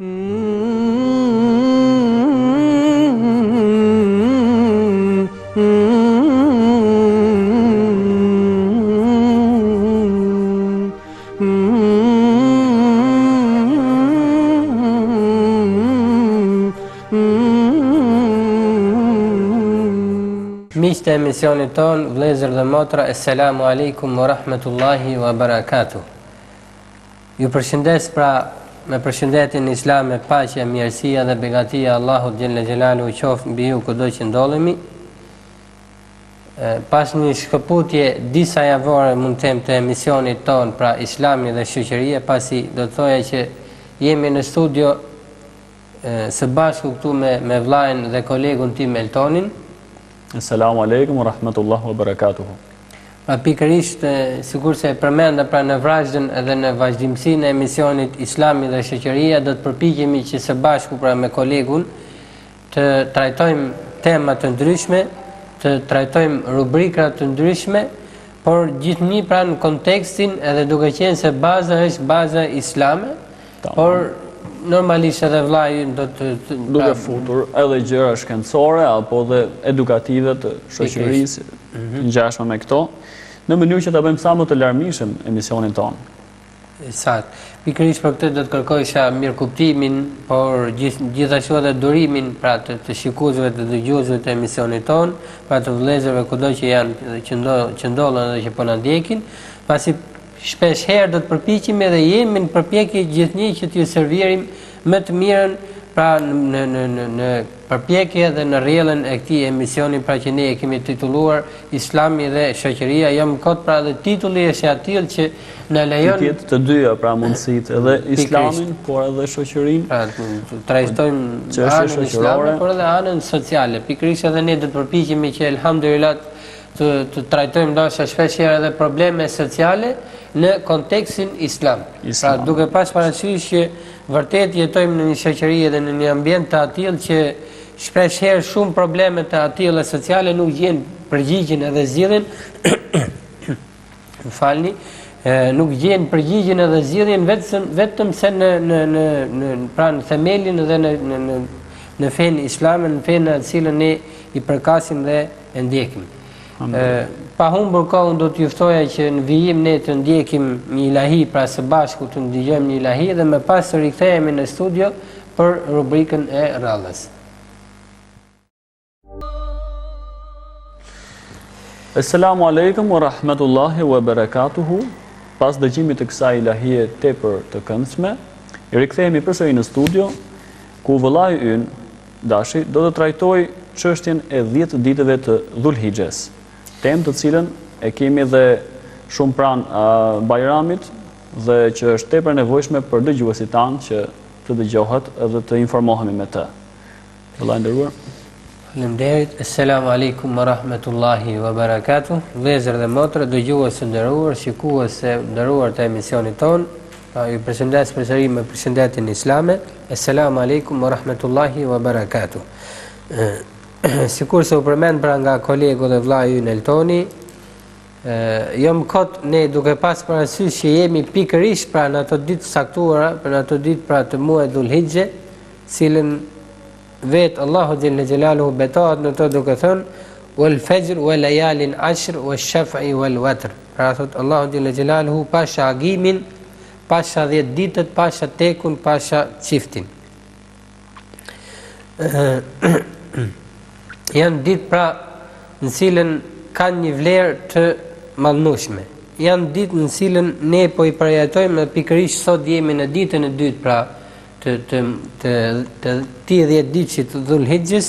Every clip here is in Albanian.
Miqtë e emisionit ton, vëllezër dhe motra, Assalamu alaikum wa rahmatullahi wa barakatuh. Ju përshëndes me përshëndetjen islame, paqja, mirësia dhe begatia Allahut xhella xhelalu qoftë mbi ju kudo që ndodhemi. Pas një shkëputje disa javore mund të them të emisionit ton, pra Islami dhe shoqëria, pasi do të thoja që jemi në studio së bashku këtu me vllajën dhe kolegun tim Eltonin. Assalamu alaikum wa rahmatullahi wa barakatuhu. Pra pikërisht, sikur se përmenda pra në vrazhdën edhe në vazhdimsinë e emisionit Islami dhe shoqëria, do të përpiqemi që së bashku pra me kolegun të trajtojmë tema të ndryshme, të trajtojmë rubrika të ndryshme, por gjithnjë pra në kontekstin edhe duke qenë se baza është baza islame, por normalisht edhe vllai do të duke futur edhe gjëra shkencore apo dhe edukative të shoqërisë, ngjashme me këto, në mënyrë që ta bëjmë sa më të larmishëm emisionin ton. Sakt. Pikërisht për këtë do të kërkojsha mirëkuptimin, por gjithashtu edhe durimin pra të shikuesve të dëgjuesve të emisionit ton, pra të vëllezërve kudo që janë që ndodhen dhe që po na ndjekin, pasi shpesh herë do të përpiqemi dhe jemi në përpjekje gjithnjë që t'ju servirim më të mirën pra në përpjekje dhe në rrjellën e këtij emisioni pra që ne e kemi titulluar Islami dhe shoqëria. Jam kot pra dhe titulli është atil që na lejon të dyja pra mundësitë edhe Islamin por edhe shoqërinë. Pra trajtojmë anën islame por edhe anën sociale. Pikërisht edhe ne do të përpiqemi që elhamdulillah të trajtojmë ndoshta shpesh herë edhe probleme sociale në kontekstin islam. Pra duke pas parasysh që vërtet jetojmë në një shoqëri dhe në një ambient të atill që shpesh herë shumë probleme të atilla sociale nuk gjen përgjigjen edhe zgjidhjen nuk gjen përgjigjen edhe zgjidhjen vetëm se në themelin dhe në fenë islame, në fenë në cilën ne i përkasim dhe e ndjekim. Pa humbur kohën do t'ju ftoja që në vijim ne të ndjekim një ilahi, pra së bashku të ndëgjojmë një ilahi dhe më pas të rikthehemi në studio për rubrikën e radhës. Assalamu alaikum wa rahmatullahi wa barakatuhu. Pas dëgjimit të kësaj ilahie tepër të këndshme, i rikthehemi përsëri në studio ku vëllai ynë Dashi do të trajtojë çështjen e 10 ditëve të Dhulhijhes. Temë të cilën e kemi dhe shumë pranë Bajramit dhe që është tepër nevojshme për dëgjuesit tanë që të dëgjohet edhe të informohemi me të. Vëllai nderuar. Faleminderit. Assalamu alaikum wa rahmatullahi wa barakatuh. Vëllezër dhe motra, dëgjues të nderuar, shikues të nderuar të emisionit ton, ju përshëndes përsëri me përshëndetjen islame. Assalamu alaikum wa rahmatullahi wa barakatuh. Sikur se u përmend pra nga kolegu dhe vllai ynë Eltoni, jam kot ne duke pas parasysh që jemi pikërisht pra në ato ditë saktuara, për ato ditë pra të muajit Dhulhijhe, cilën vetë Allahu xhella xhelaluhu betohet në to duke thënë wal fajr wa layalin ashr wa shaf'i wal watr. Pra thot Allahu xhella xhelaluhu pasha agimin, pasha 10 ditët, pasha tekun, pasha çiftin. Janë ditë pra në cilën kanë një vlerë të mallnueshme. Janë ditë në cilën ne po i përjetojmë pikërisht sot jemi në ditën e dytë pra të 10 ditësit të Dhulhijhes.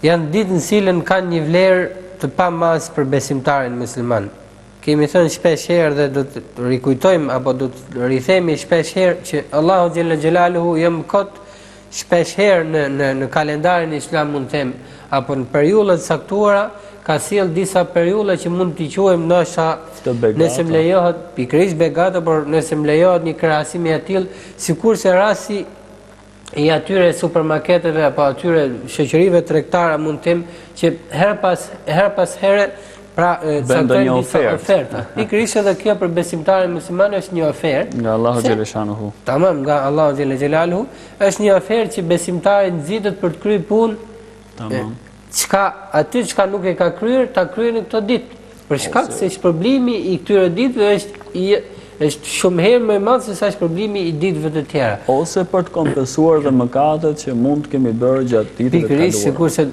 Janë ditë në cilën kanë një vlerë të pamasë për besimtarin musliman. Kemi thënë shpesh herë dhe do të rikujtojmë apo do të rithemi shpesh herë që Allahu xhella xhelaluhu jam kot shpesh herë në kalendarin islam mund të them apo në periudhat saktuara ka sjell disa periudha që mund t'i quajmë ndoshta nëse më lejohet pikërisht begata, por nëse më lejohet një krahasim i tillë, sikurse rasti i atyre supermarketeve apo atyre shoqërive tregtare mund të them që her pas here pra një ofertë. Pikërisht edhe kjo për besimtarin musliman është një ofertë. Nga Allahu xhelle shanuhu. Tamam, nga Allahu xhelle xhelaluhu, është një ofertë që besimtari nxitet për të kryer punë. Tamam. Çka nuk e ka kryer, ta kryejë në këtë ditë. Për shkak se shpërblimi i këtyre ditëve është shumë herë më i madh se sa shpërblimi i ditëve të tjera. Ose për të kompensuar dhe mëkatet që mund të kemi bërë gjatë ditëve të kaluara. Pikërisht sikurse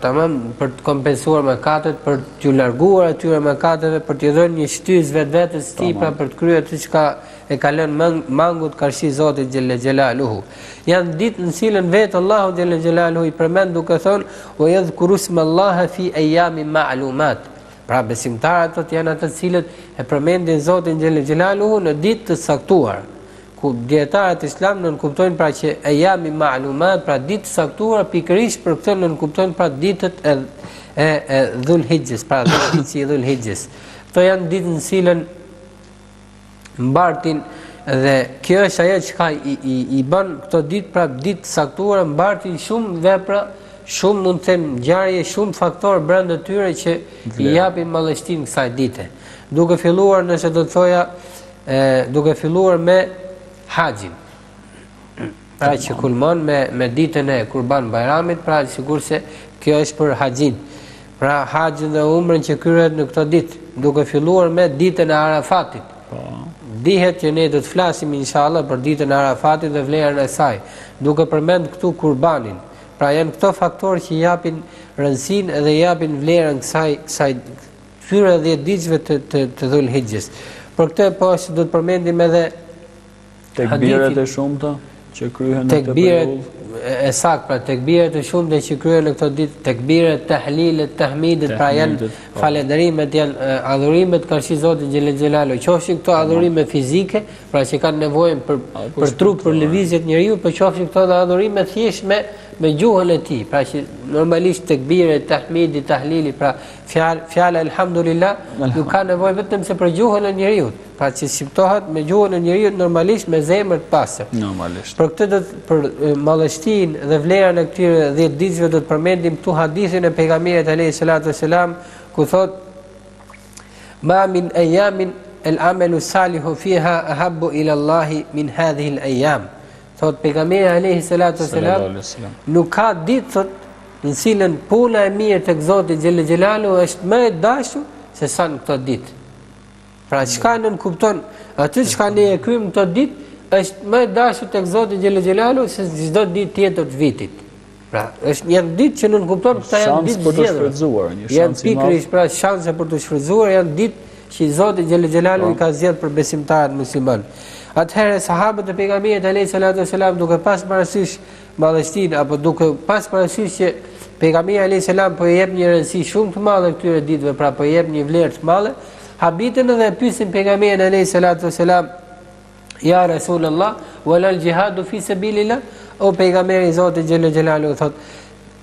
tamam për të kompensuar mëkatet, për t'ju larguar atyre mëkateve, për t'i dhënë një shtys vetvetes tij pra për të kryer atë çka e ka lënë mangut karshi Zotit xhelle xhelaluhu. Janë ditë në cilën vetë Allahu xhelle xhelaluhu i përmend duke thënë: "Wa yadhkuru smallaha fi ayamin ma'lumat." Pra besimtarët janë ata të cilët e përmendin Zotin xhelle xhelaluhu në ditë të caktuara. Ku dietarët islam nënkuptojnë pra që ayami ma'lumat, pra ditë të caktuara pikërisht për këtë nënkuptojnë pra ditët e Dhulhijhes, pra ditët e Dhulhijhes. Këto janë ditë në cilën mbartin dhe kjo është ajo që i bën këto ditë pra ditë të caktuara, mbartin shumë vepra, shumë mund të them ngjarje, shumë faktorë brenda tyre që i japin mallështinë kësaj dite. Duke filluar, nëse do të thoja, duke filluar me haxhin. Pra që kulmon me ditën e Kurban Bayramit, pra sigurisht kjo është për haxhin. Pra haxhin dhe umrën që kryhet në këtë ditë, duke filluar me ditën e Arafatit. Dihet që ne do të flasim inshallah për ditën e Arafatit dhe vlerën e saj, duke përmend këtu Kurbanin. Pra janë këto faktorë që japin rëndësinë dhe japin vlerën kësaj këtyre 10 ditëve të Dhulhijhes. Për këtë poshtë do të përmendim edhe tekbiret e shumta që kryhen në këtë periudhë. E saktë, pra tekbiret e shumta që kryhen në këtë ditë, tekbiret, tahlilet, tahmidet, pra janë falënderimet, janë adhurimet karshi Zotit xhelle xhelalu. Qofshin këto adhurime fizike, pra që kanë nevojë për trup, për lëvizjet njeriu, por qofshin këto adhurime thjesht me gjuhën e tij, pra që normalisht tekbiret, tahmidi, tahlili, pra fjala elhamdulillah nuk ka nevojë vetëm se për gjuhën e njeriu, pra që shqiptohet me gjuhën e njeriu normalisht me zemër të pastër. Normalisht. Për këtë për mallështinë dhe vlerën e këtyre 10 ditëve do të përmendim këtu hadithin e pejgamberit alayhi salatu wasalam ku thot: "Ma min ayamin al-amalu salihu fiha ahabbu ila Allahi min hadhihi al-ayam." Thot pejgamberi alayhi salatu wasalam, nuk ka ditë thot në cilën puna e mirë tek Zoti xhelle xhelalu është më e dashur se sa në këtë ditë. Pra çka nën kupton, atë çka ne e kryejm këtë ditë është më e dashur tek Zoti xhelle xhelalu se çdo ditë tjetër të vitit. Pra është një ditë që nën kupton këta janë ditë për të shfrytzuar, një shans i madh. Janë pikërisht pra shanse për të shfrytzuar, janë ditë që Zoti xhelle xhelalu i ka zgjedhur për besimtarët musliman. Atëherë sahabët e pejgamberit alayhi salatu wasalam duke pas parasysh mallështinë apo duke pas parasysh që pejgamberi alayhi salam po i jep një rëndësi shumë të madhe këtyre ditëve, pra po i jep një vlerë të madhe, habitën edhe pyesin pejgamberin alayhi salatu wasalam: "Ya Rasulullah, wala al-jihadu fi sabilillah?" O pejgamberi i Zotit xhelle xhelalu thot: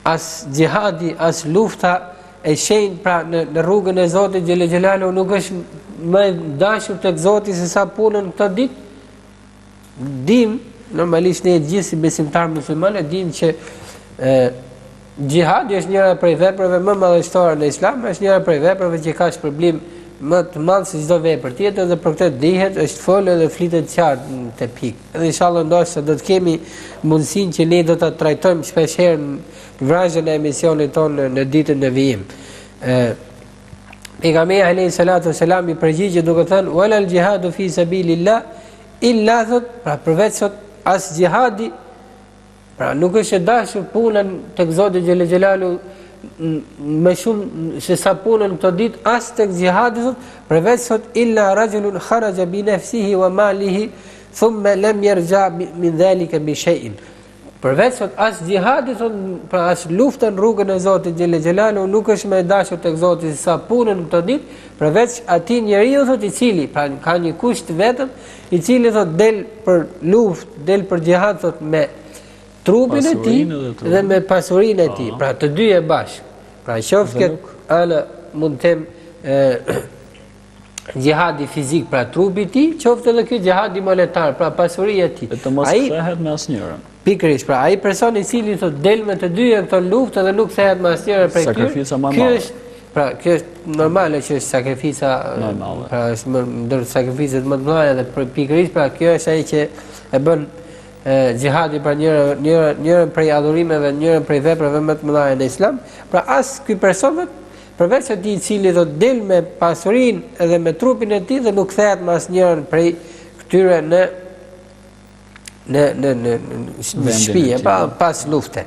"As jihadi, as lufta e shenjtë pra në rrugën e Zotit xhelle xhelalu nuk është më e dashur tek Zoti se sa punën këtë ditë." Dim, normalisht ne gjithë si besimtar muslimanë dim që jihadi është njëra prej veprave më madhështore në Islam, është njëra prej veprave që ka shpërblim më të madh se çdo vepër tjetër dhe për këtë dihet është folë dhe flitet qartë te pikë. Dhe inshallah ndoshta do të kemi mundësinë që ne do ta trajtojmë shpesh herë në vrazhën e emisionit tonë në ditën e vijim. Pejgamberi alayhi salatu wasalam i përgjigjet duke thënë: "Wala al-jihadu fi sabilillah illa thot", pra përveç thot as jihadi, pra nuk është e dashur punën tek Zoti xhelle xhelalu më shumë se sa punën këtë ditë as tek jihadi thot, përveç thot illa rajulun kharaja bi nafsihi wa malihi thumma lam yarja min dhalika bi shay'in. Përveç thot as jihadi thot, pra as lufta në rrugën e Zotit xhelle xhelalu nuk është më e dashur tek Zoti se sa punën këtë ditë, përveç atij njeriu thot i cili pra ka një kusht vetëm, i cili thot del për luftë, del për jihad thot me trupin e tij dhe me pasurinë e tij, pra të dyja bashkë. Pra qoftë ana mund të them jihadi fizik pra trupi i tij, qoftë edhe ky jihadi monetar, pra pasuria e tij. Të mos kthehet me asnjërin. Pikërisht, pra ai person i cili thot del me të dyja këto luftë dhe nuk kthehet me asnjërin prej tyre, Pra, kjo është normale që është sakrifica, pra është ndër sakrificët më të mëdha dhe pikërisht pra kjo është ai që e bën xhihadi për njërën prej adhurimeve, njërën prej veprave më të mëdha në Islam. Pra as ky person përveç atij i cili do të del me pasurinë edhe me trupin e tij dhe nuk kthehet më asnjërin prej këtyre në shtëpi, pas lufte.